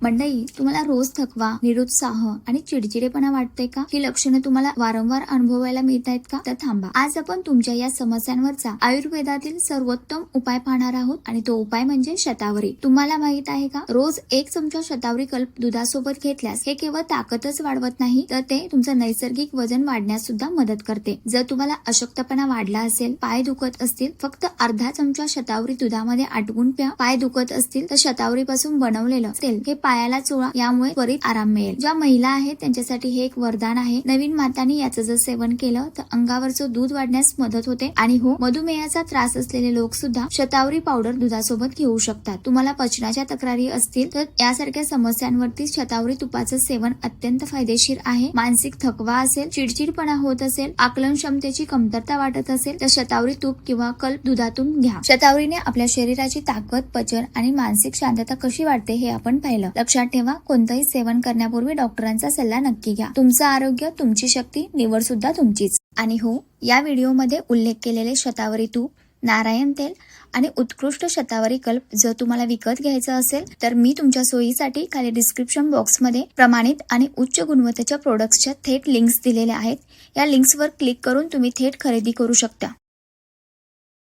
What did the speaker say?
मंडळी, तुम्हाला रोज थकवा, निरुत्साह आणि चिडचिडेपणा वाटतंय का? ही लक्षणं तुम्हाला वारंवार अनुभवायला मिळत आहेत का? तर थांबा, आज आपण तुमच्या या समस्यांवरचा आयुर्वेदातील सर्वोत्तम उपाय पाहणार आहोत आणि तो उपाय म्हणजे शतावरी. तुम्हाला माहित आहे का, रोज 1 चमचा शतावरी कल्प दुधासोबत घेतल्यास हे केवळ ताकदच वाढवत नाही, तर ते तुमचं नैसर्गिक वजन वाढण्यास सुद्धा मदत करते. जर तुम्हाला अशक्तपणा वाढला असेल, पाय दुखत असतील, फक्त अर्धा चमचा शतावरी दुधामध्ये आटवून प्या. पाय दुखत असतील तर शतावरी पासून बनवलेलं तेल हे पायाला चोळा, यामुळे त्वरित आराम मिळेल. ज्या महिला आहेत त्यांच्यासाठी हे एक वरदान आहे. नवीन मातांनी याचं जर सेवन केलं तर अंगावरचं दूध वाढण्यास मदत होते. आणि हो, मधुमेहाचा त्रास असलेले लोक सुद्धा शतावरी पावडर दुधासोबत घेऊ शकतात. तुम्हाला पचनाच्या तक्रारी असतील तर यासारख्या समस्यांवरती शतावरी तुपाचं सेवन अत्यंत फायदेशीर आहे. मानसिक थकवा असेल, चिडचिडपणा होत असेल, आकलन क्षमतेची कमतरता वाटत असेल तर शतावरी तूप किंवा कल्प दुधातून घ्या. शतावरीने आपल्या शरीराची ताकद, पचन आणि मानसिक शांतता कशी वाढते हे आपण पाहिलं. लक्षात ठेवा, कोणतंही सेवन करण्यापूर्वी डॉक्टरांचा सल्ला नक्की घ्या. तुमचं आरोग्य, तुमची शक्ती, निवड सुद्धा तुमचीच. आणि हो, या व्हिडिओमध्ये उल्लेख केलेले शतावरी तूप, नारायण तेल आणि उत्कृष्ट शतावरी कल्प जर तुम्हाला विकत घ्यायचं असेल तर मी तुमच्या सोयीसाठी खाली डिस्क्रिप्शन बॉक्समध्ये प्रमाणित आणि उच्च गुणवत्तेच्या प्रोडक्ट्सच्या थेट लिंक्स दिलेल्या आहेत. या लिंक्सवर क्लिक करून तुम्ही थेट खरेदी करू शकता.